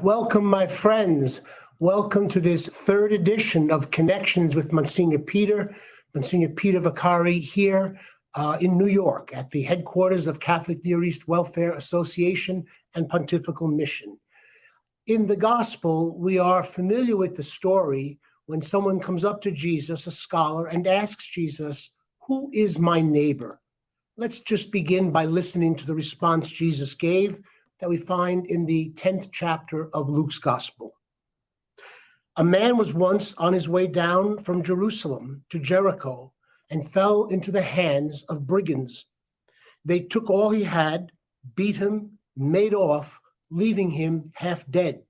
Welcome, my friends. Welcome to this third edition of Connections with Monsignor Peter Vaccari here in New York at the headquarters of Catholic Near East Welfare Association and Pontifical Mission. In the Gospel, we are familiar with the story when someone comes up to Jesus, a scholar, and asks Jesus, "Who is my neighbor?" Let's just begin by listening to the response Jesus gave that we find in the 10th chapter of Luke's Gospel. A man was once on his way down from Jerusalem to Jericho and fell into the hands of brigands. They took all he had, beat him, made off, leaving him half dead.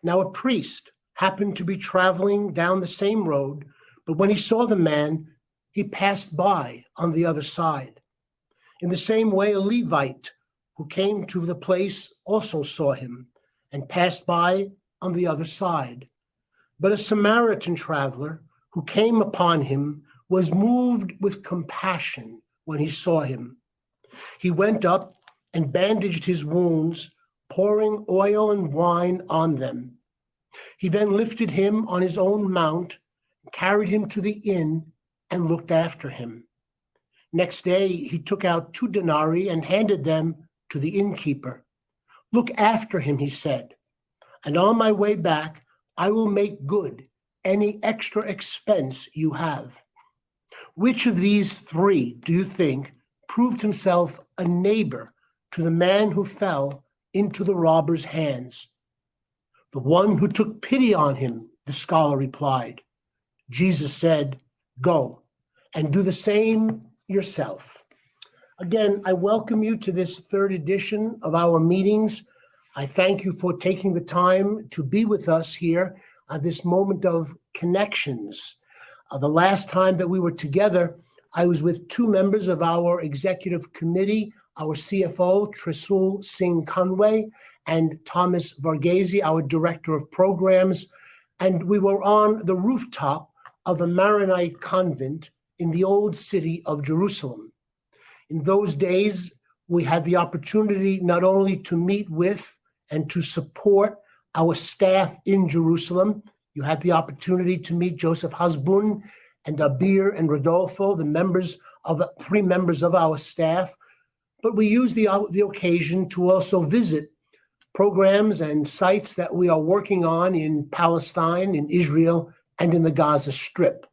Now a priest happened to be traveling down the same road, but when he saw the man, he passed by on the other side. In the same way, a Levite who came to the place also saw him and passed by on the other side. But a Samaritan traveler who came upon him was moved with compassion when he saw him. He went up and bandaged his wounds, pouring oil and wine on them. He then lifted him on his own mount, carried him to the inn, and looked after him. Next day, he took out 2 denarii and handed them to the innkeeper. "Look after him," he said, "and on my way back, I will make good any extra expense you have." Which of these 3 do you think proved himself a neighbor to the man who fell into the robber's hands? "The one who took pity on him," the scholar replied. Jesus said, "Go and do the same yourself." Again, I welcome you to this third edition of our meetings. I thank you for taking the time to be with us here at this moment of connections. The last time that we were together, I was with 2 members of our executive committee, our CFO, Trisul Singh Conway, and Thomas Varghese, our director of programs, and we were on the rooftop of a Maronite convent in the old city of Jerusalem. In those days, we had the opportunity not only to meet with and to support our staff in Jerusalem. You had the opportunity to meet Joseph Hasbun and Abir and Rodolfo, the 3 members of our staff. But we used the occasion to also visit programs and sites that we are working on in Palestine, in Israel, and in the Gaza Strip.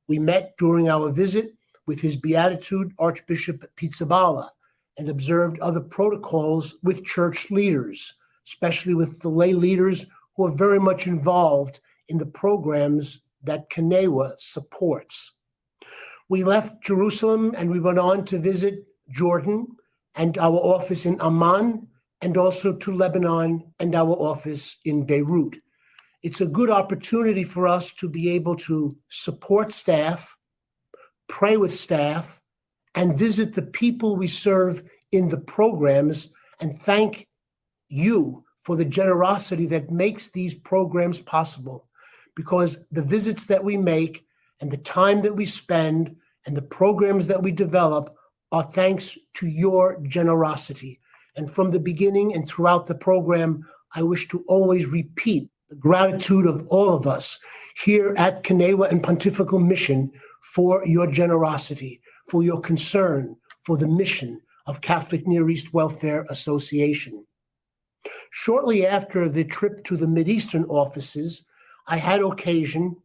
We met during our visit with His Beatitude Archbishop Pizzaballa and observed other protocols with church leaders, especially with the lay leaders who are very much involved in the programs that CNEWA supports. We left Jerusalem and we went on to visit Jordan and our office in Amman, and also to Lebanon and our office in Beirut. It's a good opportunity for us to be able to support staff, pray with staff, and visit the people we serve in the programs, and thank you for the generosity that makes these programs possible, because the visits that we make and the time that we spend and the programs that we develop are thanks to your generosity. And from the beginning and throughout the program, I wish to always repeat the gratitude of all of us here at CNEWA and Pontifical Mission for your generosity, for your concern for the mission of Catholic Near East Welfare Association. Shortly after the trip to the Mideastern offices, I had occasion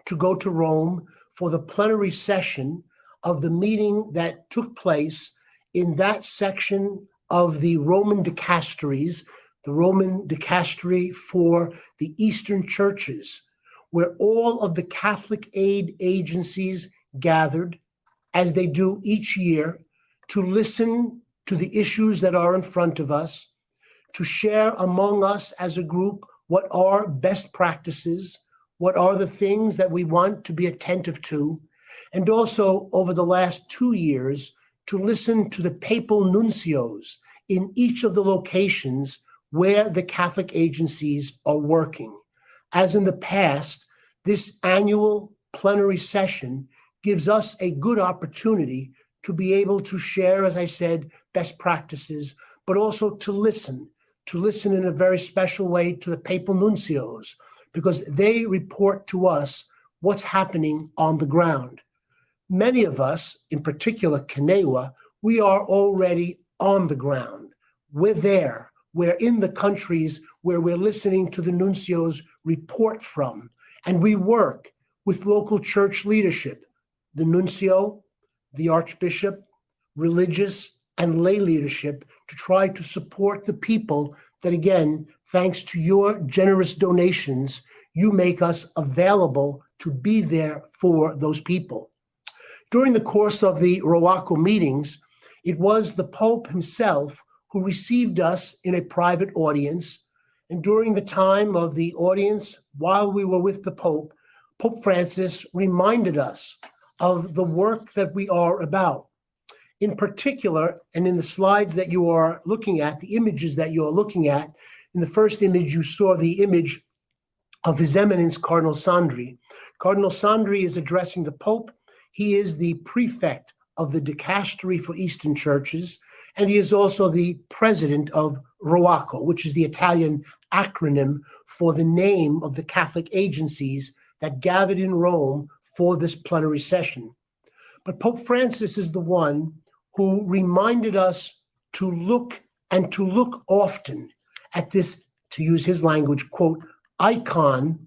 to go to Rome for the plenary session of the meeting that took place in that section of the Roman dicasteries, the Roman dicastery for the Eastern churches, where all of the Catholic aid agencies gathered, as they do each year, to listen to the issues that are in front of us, to share among us as a group what are best practices, what are the things that we want to be attentive to, and also over the last 2 years, to listen to the papal nuncios in each of the locations where the Catholic agencies are working. As in the past, this annual plenary session gives us a good opportunity to be able to share, as I said, best practices, but also to listen to listen in a very special way to the papal nuncios, because they report to us what's happening on the ground. Many of us, in particular CNEWA, we are already on the ground. We're there. We're in the countries where we're listening to the nuncios report from, and we work with local church leadership, the nuncio, the archbishop, religious and lay leadership, to try to support the people that, again, thanks to your generous donations, you make us available to be there for those people. During the course of the ROACO meetings, it was the Pope himself who received us in a private audience. And during the time of the audience, while we were with the Pope, Pope Francis reminded us of the work that we are about. In particular, and in the slides that you are looking at, the images that you are looking at, in the first image, you saw the image of His Eminence Cardinal Sandri. Cardinal Sandri is addressing the Pope. He is the prefect of the Dicastery for Eastern Churches, and he is also the president of ROACO, which is the Italian acronym for the name of the Catholic agencies that gathered in Rome for this plenary session. But Pope Francis is the one who reminded us to look, and to look often, at this, to use his language, quote, icon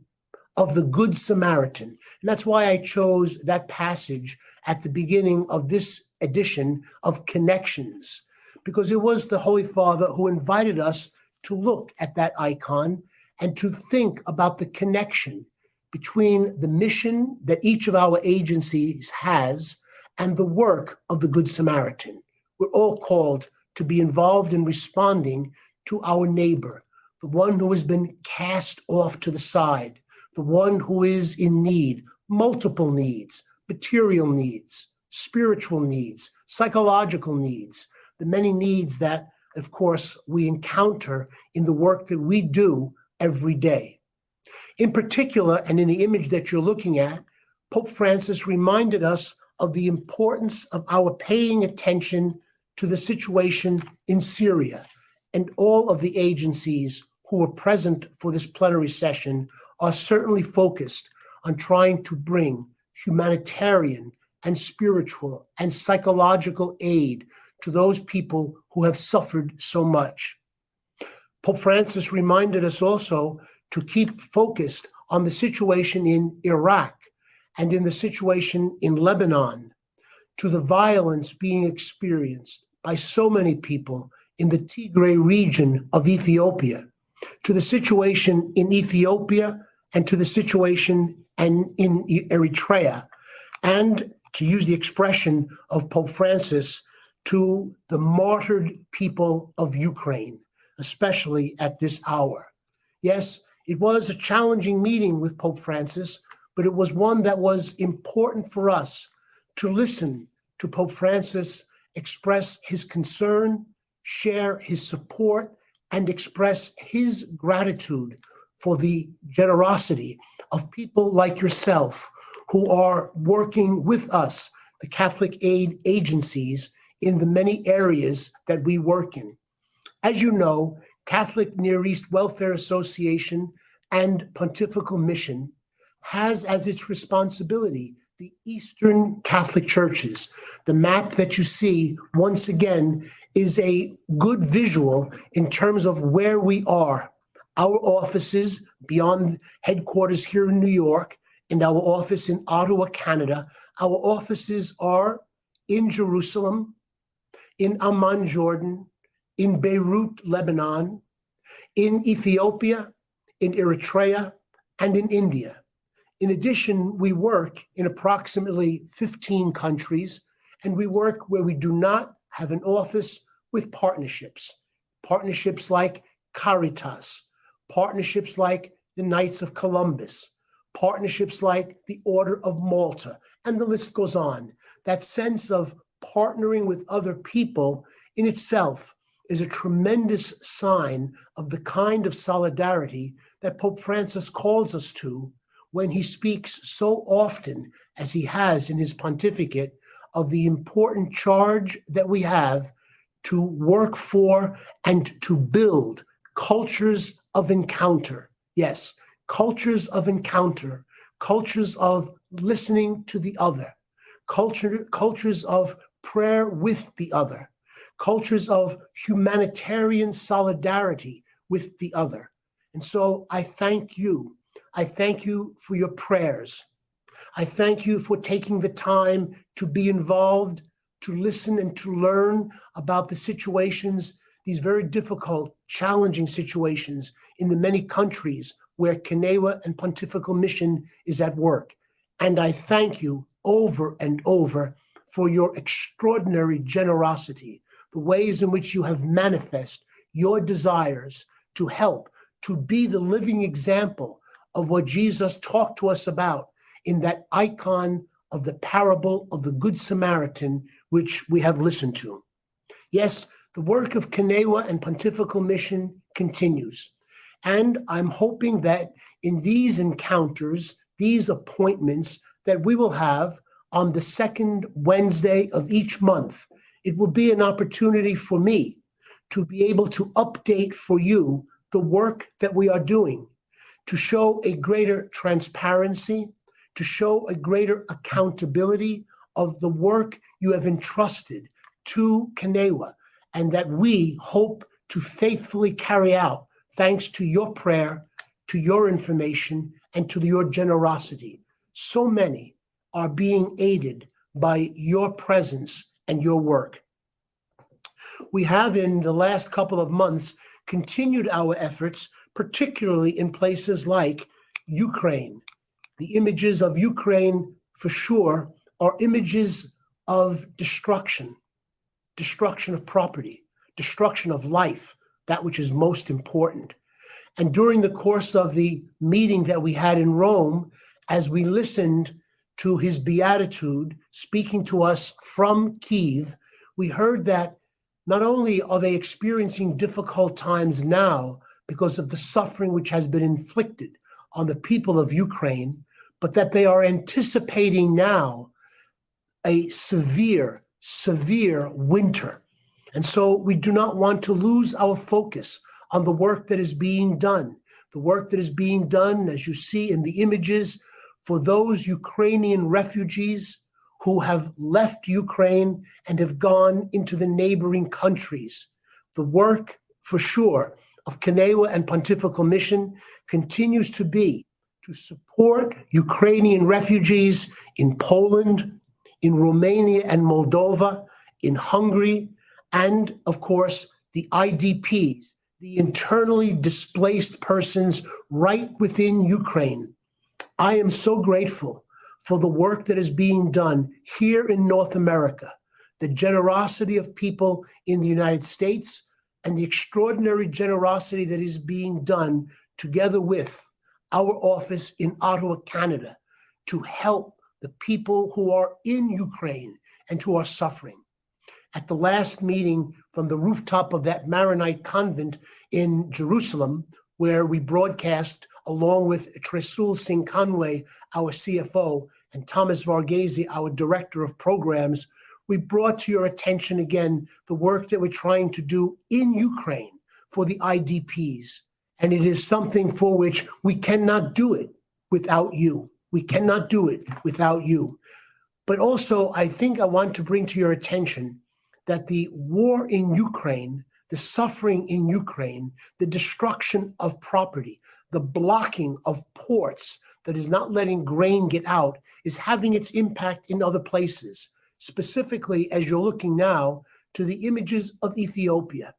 of the Good Samaritan. And that's why I chose that passage at the beginning of this edition of Connections, because it was the Holy Father who invited us to look at that icon and to think about the connection between the mission that each of our agencies has and the work of the Good Samaritan. We're all called to be involved in responding to our neighbor, the one who has been cast off to the side, the one who is in need, multiple needs, material needs, spiritual needs, psychological needs, the many needs that, of course, we encounter in the work that we do every day. In particular, and in the image that you're looking at, Pope Francis reminded us of the importance of our paying attention to the situation in Syria. And all of the agencies who were present for this plenary session are certainly focused on trying to bring humanitarian and spiritual and psychological aid to those people who have suffered so much. Pope Francis reminded us also to keep focused on the situation in Iraq and in the situation in Lebanon, to the violence being experienced by so many people in the Tigray region of Ethiopia, to the situation in Ethiopia and to the situation in Eritrea, and, to use the expression of Pope Francis, to the martyred people of Ukraine, especially at this hour. Yes, it was a challenging meeting with Pope Francis, but it was one that was important for us to listen to Pope Francis express his concern, share his support, and express his gratitude for the generosity of people like yourself who are working with us, the Catholic aid agencies, in the many areas that we work in. As you know, Catholic Near East Welfare Association and Pontifical Mission has as its responsibility the Eastern Catholic Churches. The map that you see, once again, is a good visual in terms of where we are. Our offices beyond headquarters here in New York and our office in Ottawa, Canada, our offices are in Jerusalem, in Amman, Jordan, in Beirut, Lebanon, in Ethiopia, in Eritrea, and in India. In addition, we work in approximately 15 countries, and we work where we do not have an office with partnerships. Partnerships like Caritas, partnerships like the Knights of Columbus, partnerships like the Order of Malta, and the list goes on. That sense of partnering with other people in itself is a tremendous sign of the kind of solidarity that Pope Francis calls us to when he speaks so often, as he has in his pontificate, of the important charge that we have to work for and to build cultures of encounter. Yes, cultures of encounter, cultures of listening to the other, cultures of prayer with the other, cultures of humanitarian solidarity with the other. And so I thank you. I thank you for your prayers. I thank you for taking the time to be involved, to listen and to learn about the situations, these very difficult, challenging situations in the many countries where CNEWA and Pontifical Mission is at work. And I thank you over and over for your extraordinary generosity, the ways in which you have manifest your desires to help, to be the living example of what Jesus talked to us about in that icon of the parable of the Good Samaritan, which we have listened to. Yes, the work of CNEWA and Pontifical Mission continues. And I'm hoping that in these encounters, these appointments that we will have on the second Wednesday of each month, it will be an opportunity for me to be able to update for you the work that we are doing, to show a greater transparency, to show a greater accountability of the work you have entrusted to CNEWA, and that we hope to faithfully carry out thanks to your prayer, to your information, and to your generosity. So many are being aided by your presence and your work. We have in the last couple of months continued our efforts, particularly in places like Ukraine. The images of Ukraine, for sure, are images of destruction of property, destruction of life, that which is most important. And during the course of the meeting that we had in Rome, as we listened to his beatitude speaking to us from Kyiv, we heard that not only are they experiencing difficult times now because of the suffering which has been inflicted on the people of Ukraine, but that they are anticipating now a severe winter. And so we do not want to lose our focus on the work that is being done. The work that is being done, as you see in the images, for those Ukrainian refugees who have left Ukraine and have gone into the neighboring countries. The work, for sure, of CNEWA and Pontifical Mission continues to be to support Ukrainian refugees in Poland, in Romania and Moldova, in Hungary, and of course, the IDPs, the internally displaced persons right within Ukraine. I am so grateful for the work that is being done here in North America, the generosity of people in the United States, and the extraordinary generosity that is being done together with our office in Ottawa, Canada, to help the people who are in Ukraine and who are suffering. At the last meeting from the rooftop of that Maronite convent in Jerusalem, where we broadcast along with Tresul Singh Conway, our CFO, and Thomas Varghese, our Director of Programs, we brought to your attention again the work that we're trying to do in Ukraine for the IDPs. And it is something for which we cannot do it without you. We cannot do it without you. But also, I think I want to bring to your attention that the war in Ukraine, the suffering in Ukraine, the destruction of property, the blocking of ports that is not letting grain get out is having its impact in other places. Specifically, as you're looking now to the images of Ethiopia.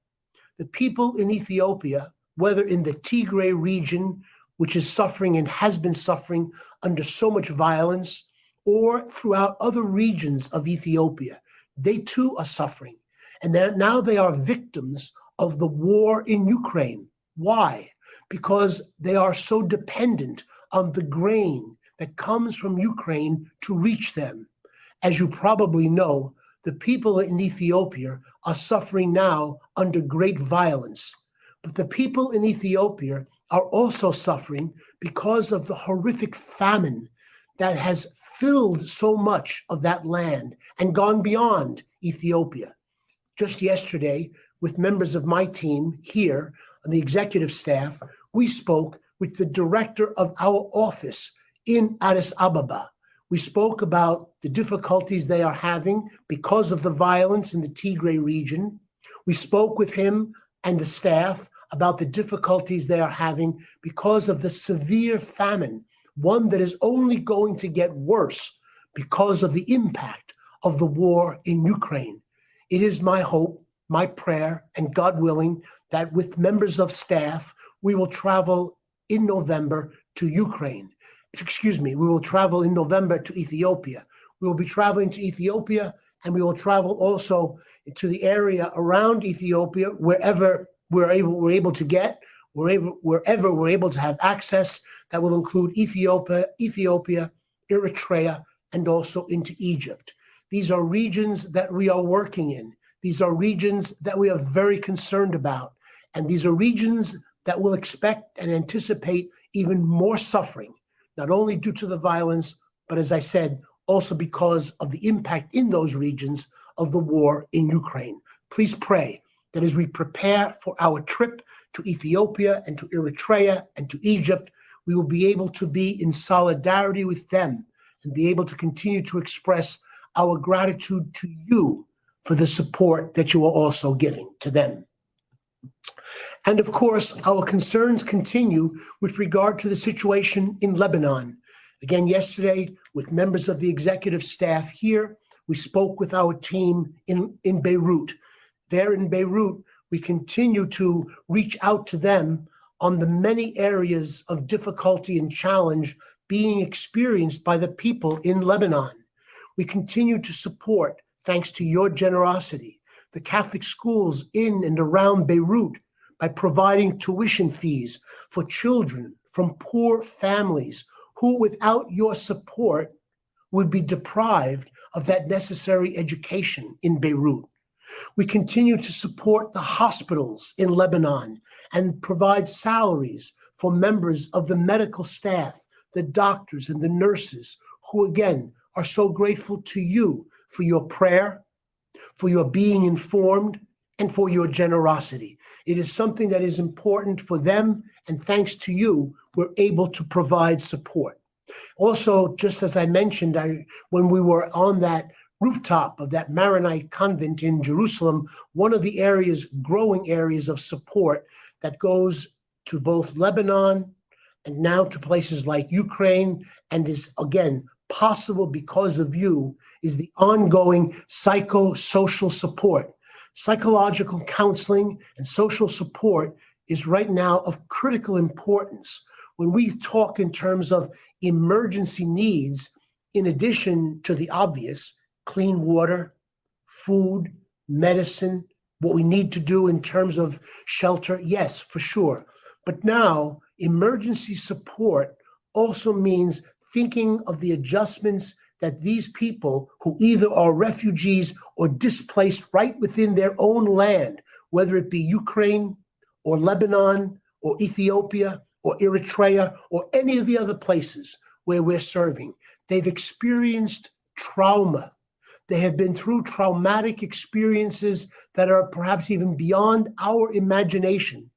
The people in Ethiopia, whether in the Tigray region, which is suffering and has been suffering under so much violence, or throughout other regions of Ethiopia, they too are suffering. And now they are victims of the war in Ukraine. Why? Because they are so dependent on the grain that comes from Ukraine to reach them. As you probably know, the people in Ethiopia are suffering now under great violence. But the people in Ethiopia are also suffering because of the horrific famine that has filled so much of that land and gone beyond Ethiopia. Just yesterday, with members of my team here, on the executive staff, we spoke with the director of our office in Addis Ababa. We spoke about the difficulties they are having because of the violence in the Tigray region. We spoke with him and the staff about the difficulties they are having because of the severe famine, one that is only going to get worse because of the impact of the war in Ukraine. It is my hope, my prayer, and God willing, that with members of staff, we will travel in November to Ukraine. We will travel in November to Ethiopia. We will be traveling to Ethiopia, and we will travel also to the area around Ethiopia, wherever we're able to get, wherever we're able to have access. That will include Ethiopia, Eritrea, and also into Egypt. These are regions that we are working in. These are regions that we are very concerned about. And these are regions that will expect and anticipate even more suffering, not only due to the violence, but as I said, also because of the impact in those regions of the war in Ukraine. Please pray that as we prepare for our trip to Ethiopia and to Eritrea and to Egypt, we will be able to be in solidarity with them and be able to continue to express our gratitude to you for the support that you are also giving to them. And of course, our concerns continue with regard to the situation in Lebanon. Again, yesterday, with members of the executive staff here, we spoke with our team in Beirut. There in Beirut, we continue to reach out to them on the many areas of difficulty and challenge being experienced by the people in Lebanon. We continue to support, thanks to your generosity, the Catholic schools in and around Beirut by providing tuition fees for children from poor families who, without your support, would be deprived of that necessary education in Beirut. We continue to support the hospitals in Lebanon and provide salaries for members of the medical staff, the doctors and the nurses, who again are so grateful to you for your prayer, for your being informed, and for your generosity. It is something that is important for them, and thanks to you, we're able to provide support. Also, just as I mentioned, when we were on that rooftop of that Maronite convent in Jerusalem, one of the growing areas of support that goes to both Lebanon and now to places like Ukraine, and is again possible because of you, is the ongoing psychosocial support. Psychological counseling and social support is right now of critical importance. When we talk in terms of emergency needs, in addition to the obvious, clean water, food, medicine, what we need to do in terms of shelter, yes, for sure. But now, emergency support also means thinking of the adjustments that these people who either are refugees or displaced right within their own land, whether it be Ukraine or Lebanon or Ethiopia or Eritrea or any of the other places where we're serving, they've experienced trauma. They have been through traumatic experiences that are perhaps even beyond our imagination.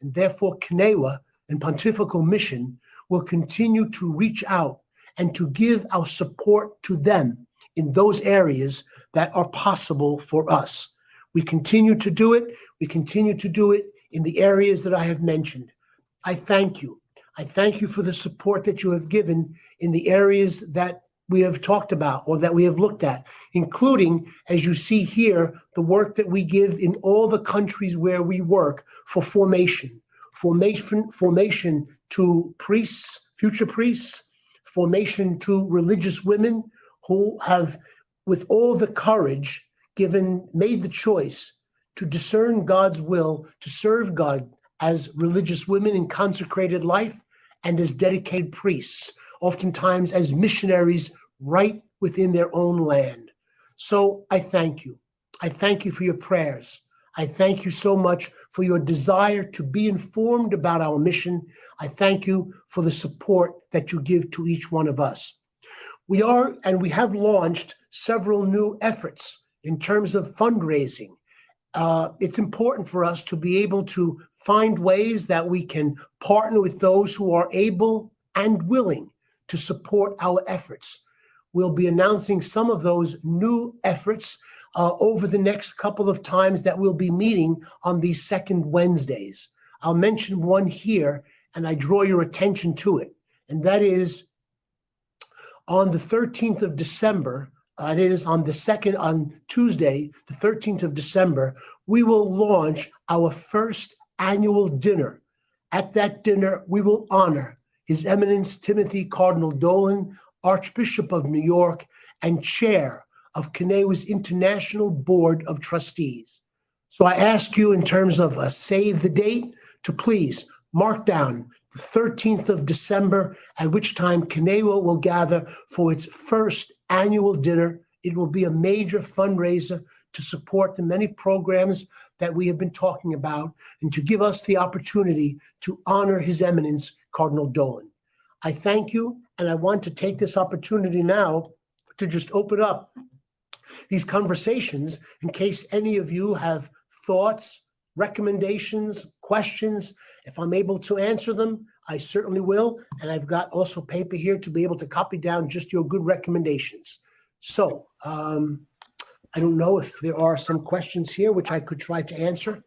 And therefore, CNEWA and Pontifical Mission will continue to reach out and to give our support to them in those areas that are possible for us. We continue to do it. We continue to do it in the areas that I have mentioned. I thank you. I thank you for the support that you have given in the areas that we have talked about or that we have looked at, including, as you see here, the work that we give in all the countries where we work for formation to priests, future priests, formation to religious women who have, with all the courage, made the choice to discern God's will, to serve God as religious women in consecrated life and as dedicated priests, oftentimes as missionaries right within their own land. So I thank you. I thank you for your prayers. I thank you so much for your desire to be informed about our mission. I thank you for the support that you give to each one of us. We have launched several new efforts in terms of fundraising. it's important for us to be able to find ways that we can partner with those who are able and willing to support our efforts. We'll be announcing some of those new efforts over the next couple of times that we'll be meeting on these second Wednesdays. I'll mention one here, and I draw your attention to it, and that is on the 13th of December. It is on Tuesday, the 13th of December, we will launch our first annual dinner. At that dinner, we will honor His Eminence Timothy Cardinal Dolan, Archbishop of New York and Chair of CNEWA's International Board of Trustees. So I ask you, in terms of a save the date, to please mark down the 13th of December, at which time CNEWA will gather for its first annual dinner. It will be a major fundraiser to support the many programs that we have been talking about and to give us the opportunity to honor His Eminence Cardinal Dolan. I thank you, and I want to take this opportunity now to just open up these conversations in case any of you have thoughts, recommendations, questions. If I'm able to answer them, I certainly will. And I've got also paper here to be able to copy down just your good recommendations. So I don't know if there are some questions here which I could try to answer.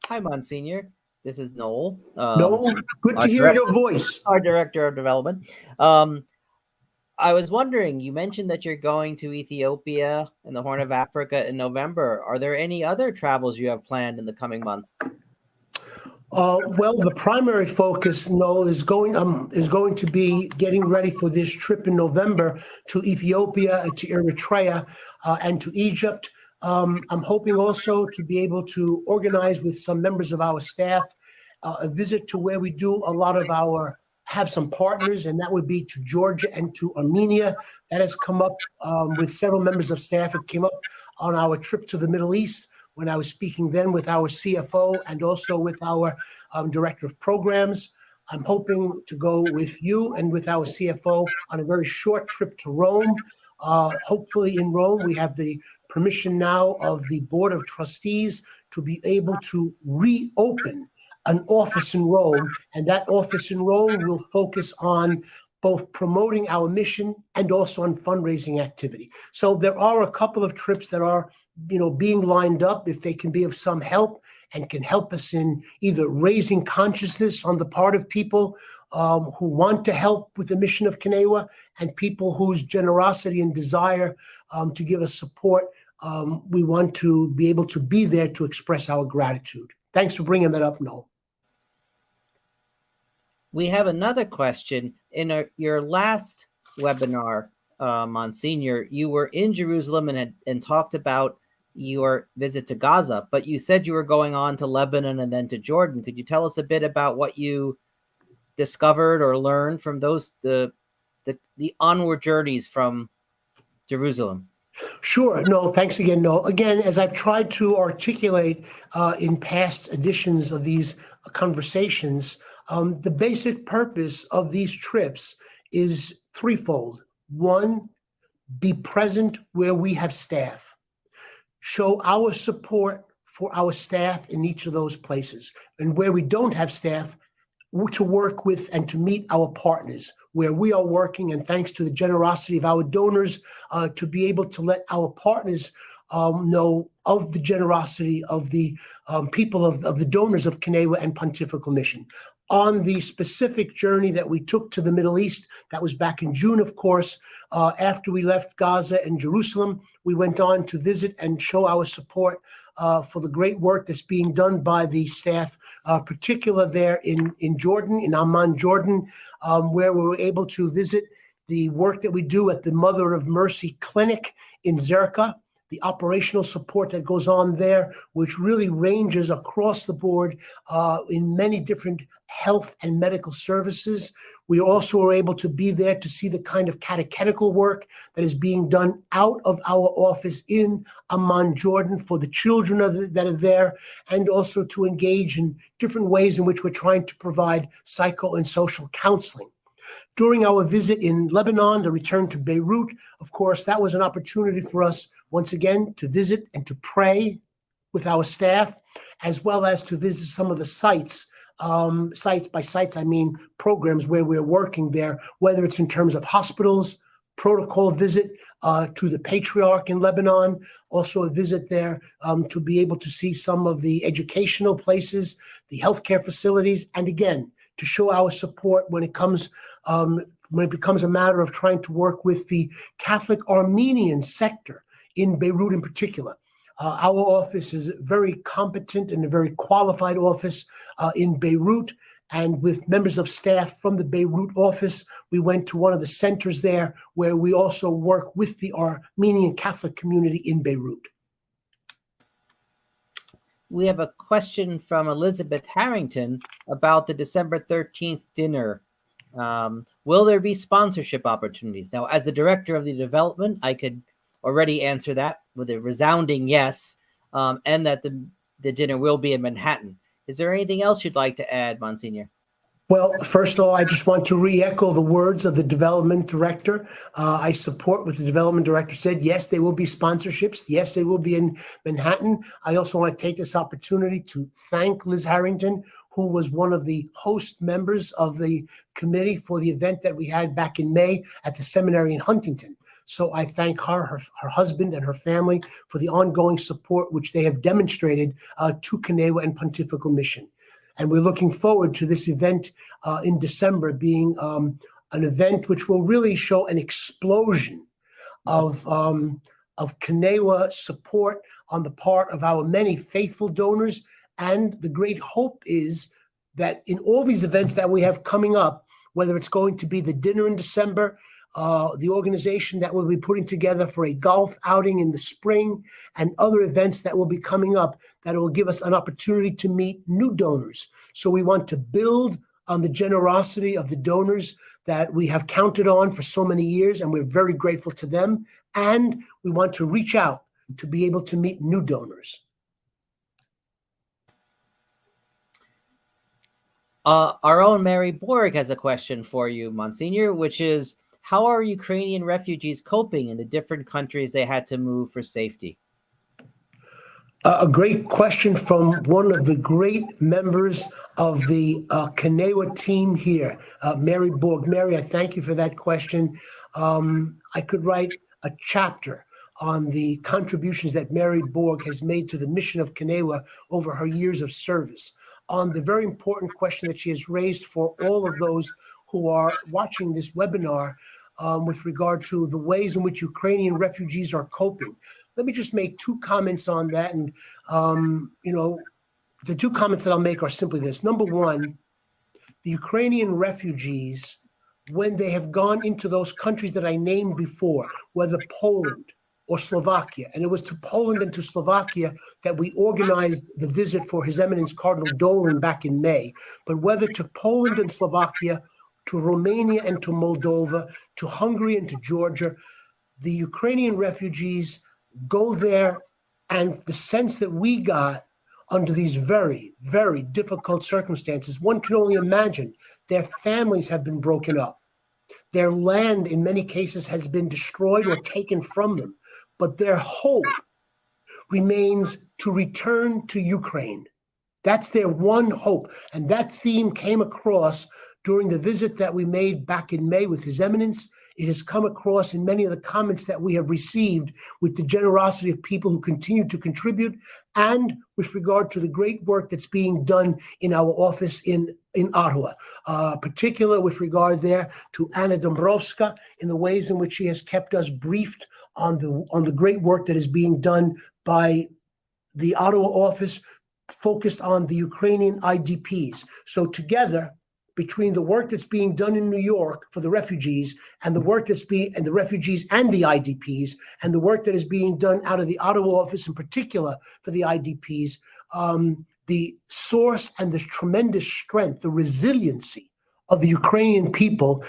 Hi, Monsignor. This is Noel. Noel, good to hear your voice. Our Director of Development. I was wondering, you mentioned that you're going to Ethiopia and the Horn of Africa in November. Are there any other travels you have planned in the coming months? Well, the primary focus, Noel, is going to be getting ready for this trip in November to Ethiopia, to Eritrea, and to Egypt. I'm hoping also to be able to organize with some members of our staff a visit to where we do a lot of have some partners, and that would be to Georgia and to Armenia. That has come up with several members of staff. It came up on our trip to the Middle East when I was speaking then with our CFO and also with our Director of Programs. I'm hoping to go with you and with our CFO on a very short trip to Rome. Hopefully in Rome, we have the permission now of the Board of Trustees to be able to reopen an office in Rome, and that office in Rome will focus on both promoting our mission and also on fundraising activity. So there are a couple of trips that are, being lined up, if they can be of some help and can help us in either raising consciousness on the part of people who want to help with the mission of CNEWA and people whose generosity and desire to give us support. We want to be able to be there to express our gratitude. Thanks for bringing that up, Noel. We have another question. In your last webinar, Monsignor, you were in Jerusalem and talked about your visit to Gaza, but you said you were going on to Lebanon and then to Jordan. Could you tell us a bit about what you discovered or learned from those the onward journeys from Jerusalem? Sure. No, thanks again. No, again, as I've tried to articulate in past editions of these conversations, the basic purpose of these trips is threefold. One, be present where we have staff. Show our support for our staff in each of those places. And where we don't have staff, to work with and to meet our partners where we are working, and thanks to the generosity of our donors, to be able to let our partners know of the generosity of the people of the donors of CNEWA and Pontifical Mission. On the specific journey that we took to the Middle East, that was back in June, of course, after we left Gaza and Jerusalem, we went on to visit and show our support for the great work that's being done by the staff, particular there in Jordan, in Amman, Jordan, where we were able to visit the work that we do at the Mother of Mercy Clinic in Zerka, the operational support that goes on there, which really ranges across the board in many different health and medical services. We also were able to be there to see the kind of catechetical work that is being done out of our office in Amman, Jordan, for the children that are there, and also to engage in different ways in which we're trying to provide psycho and social counseling. During our visit in Lebanon, the return to Beirut, of course, that was an opportunity for us once again, to visit and to pray with our staff, as well as to visit some of the sites. Sites by sites, I mean programs where we're working there, whether it's in terms of hospitals, protocol visit to the Patriarch in Lebanon, also a visit there to be able to see some of the educational places, the healthcare facilities, and again, to show our support when it becomes a matter of trying to work with the Catholic Armenian sector in Beirut in particular. Our office is very competent and a very qualified office in Beirut. And with members of staff from the Beirut office, we went to one of the centers there where we also work with the Armenian Catholic community in Beirut. We have a question from Elizabeth Harrington about the December 13th dinner. Will there be sponsorship opportunities? Now, as the director of the development, I could already answer that with a resounding yes, and that the dinner will be in Manhattan. Is there anything else you'd like to add, Monsignor? Well, first of all, I just want to re-echo the words of the development director. I support what the development director said. Yes, there will be sponsorships. Yes, they will be in Manhattan. I also want to take this opportunity to thank Liz Harrington, who was one of the host members of the committee for the event that we had back in May at the seminary in Huntington. So I thank her husband, and her family for the ongoing support which they have demonstrated to CNEWA and Pontifical Mission. And we're looking forward to this event in December being an event which will really show an explosion of CNEWA support on the part of our many faithful donors. And the great hope is that in all these events that we have coming up, whether it's going to be the dinner in December, the organization that will be putting together for a golf outing in the spring, and other events that will be coming up that will give us an opportunity to meet new donors. So we want to build on the generosity of the donors that we have counted on for so many years, and we're very grateful to them. And we want to reach out to be able to meet new donors. Our own Mary Borg has a question for you, Monsignor, which is, how are Ukrainian refugees coping in the different countries they had to move for safety? A great question from one of the great members of the CNEWA team here, Mary Borg. Mary, I thank you for that question. I could write a chapter on the contributions that Mary Borg has made to the mission of CNEWA over her years of service, on the very important question that she has raised for all of those who are watching this webinar with regard to the ways in which Ukrainian refugees are coping. Let me just make two comments on that. And, the two comments that I'll make are simply this. Number one, the Ukrainian refugees, when they have gone into those countries that I named before, whether Poland or Slovakia, and it was to Poland and to Slovakia that we organized the visit for His Eminence Cardinal Dolan back in May, but whether to Poland and Slovakia, to Romania and to Moldova, to Hungary and to Georgia, the Ukrainian refugees go there, and the sense that we got under these very, very difficult circumstances, one can only imagine. Their families have been broken up. Their land, in many cases, has been destroyed or taken from them. But their hope remains to return to Ukraine. That's their one hope. And that theme came across during the visit that we made back in May with His Eminence. It has come across in many of the comments that we have received with the generosity of people who continue to contribute, and with regard to the great work that's being done in our office in Ottawa, particular with regard there to Anna Dombrovska in the ways in which she has kept us briefed on the great work that is being done by the Ottawa office focused on the Ukrainian IDPs. So together, between the work that's being done in New York for the refugees, and the work and the refugees and the IDPs, and the work that is being done out of the Ottawa office in particular for the IDPs, the source and the tremendous strength, the resiliency of the Ukrainian people,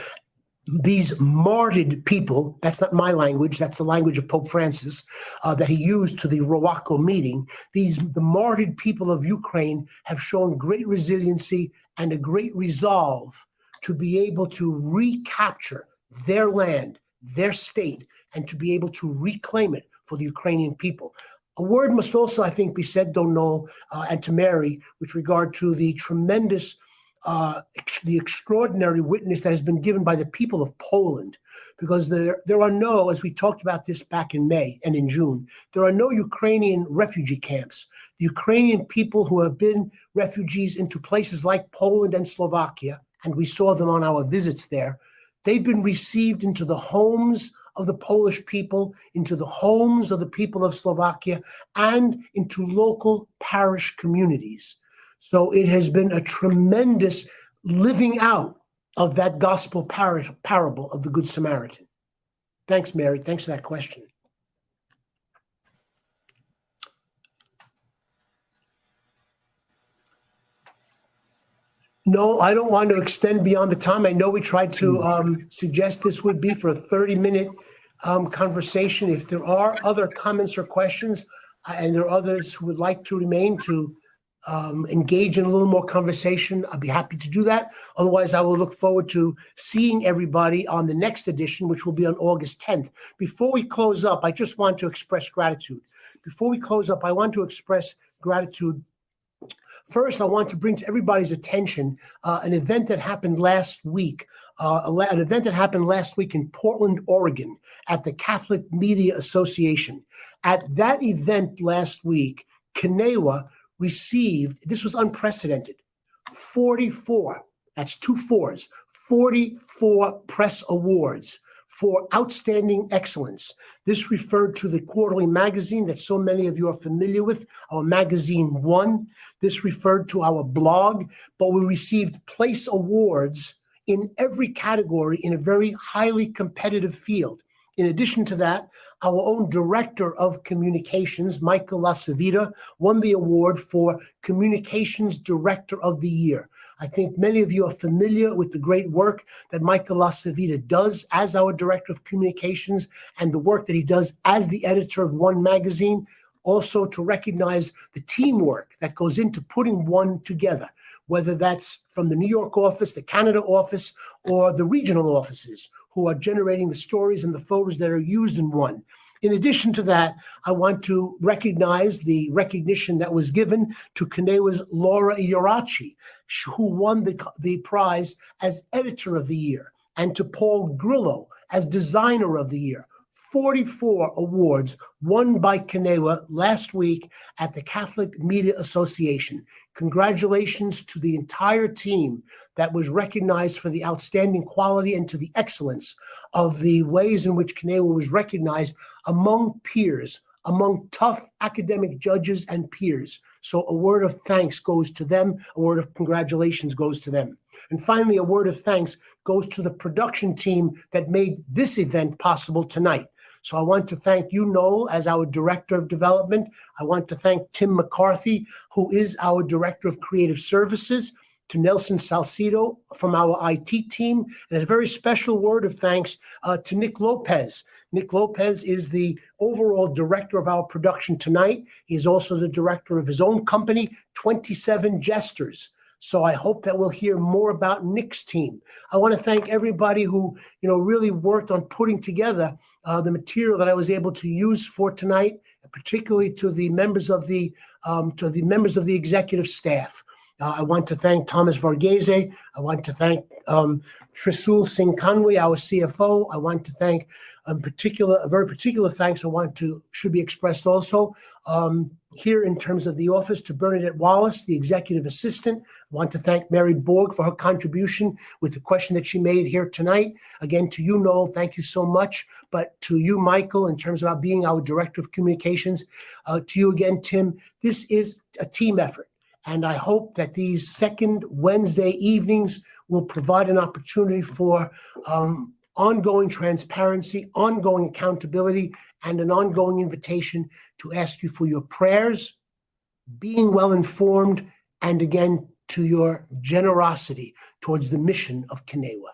these martyred people, that's not my language, that's the language of Pope Francis, that he used to the ROACO meeting. The martyred people of Ukraine have shown great resiliency and a great resolve to be able to recapture their land, their state, and to be able to reclaim it for the Ukrainian people. A word must also, I think, be said, though, Noel, and to Mary, with regard to the tremendous, the extraordinary witness that has been given by the people of Poland, because there are no, as we talked about this back in May and in June, there are no Ukrainian refugee camps. The Ukrainian people who have been refugees into places like Poland and Slovakia, and we saw them on our visits there, they've been received into the homes of the Polish people, into the homes of the people of Slovakia, and into local parish communities. So it has been a tremendous living out of that gospel parable of the Good Samaritan. Thanks, Mary. Thanks for that question. No, I don't want to extend beyond the time. I know we tried to suggest this would be for a 30-minute conversation. If there are other comments or questions, and there are others who would like to remain to engage in a little more conversation, I'd be happy to do that. Otherwise, I will look forward to seeing everybody on the next edition, which will be on August 10th. Before we close up, I just want to express gratitude. Before we close up, I want to express gratitude. First, I want to bring to everybody's attention an event that happened last week. In Portland, Oregon, at the Catholic Media Association. At that event last week, CNEWA received, this was unprecedented, 44, that's 2 4s, 44 press awards for outstanding excellence. This referred to the quarterly magazine that so many of you are familiar with, our magazine One. This referred to our blog, but we received place awards in every category in a very highly competitive field. In addition to that, our own Director of Communications, Michael Lasavita, won the award for Communications Director of the Year. I think many of you are familiar with the great work that Michael Lasavita does as our Director of Communications and the work that he does as the editor of One magazine. Also to recognize the teamwork that goes into putting One together, whether that's from the New York office, the Canada office, or the regional offices who are generating the stories and the photos that are used in One. In addition to that, I want to recognize the recognition that was given to CNEWA's Laura Iorachi, who won the prize as Editor of the Year, and to Paul Grillo as Designer of the Year. 44 awards won by CNEWA last week at the Catholic Media Association. Congratulations to the entire team that was recognized for the outstanding quality and to the excellence of the ways in which CNEWA was recognized among peers, among tough academic judges and peers. So a word of thanks goes to them. A word of congratulations goes to them. And finally, a word of thanks goes to the production team that made this event possible tonight. So I want to thank you, Noel, as our Director of Development. I want to thank Tim McCarthy, who is our Director of Creative Services, to Nelson Salcido from our IT team, and a very special word of thanks to Nick Lopez. Nick Lopez is the overall director of our production tonight. He is also the director of his own company, 27 Jesters. So I hope that we'll hear more about Nick's team. I want to thank everybody who, really worked on putting together the material that I was able to use for tonight, particularly to the members of the executive staff. I want to thank Thomas Varghese. I want to thank Trisul Singh Kanwi, our CFO. I want to thank a very particular thanks should be expressed also here in terms of the office to Bernadette Wallace, the executive assistant. I want to thank Mary Borg for her contribution with the question that she made here tonight. Again, to you, Noel, thank you so much. But to you, Michael, in terms of being our Director of Communications, to you again, Tim, this is a team effort. And I hope that these second Wednesday evenings will provide an opportunity for ongoing transparency, ongoing accountability, and an ongoing invitation to ask you for your prayers, being well informed, and again, to your generosity towards the mission of CNEWA.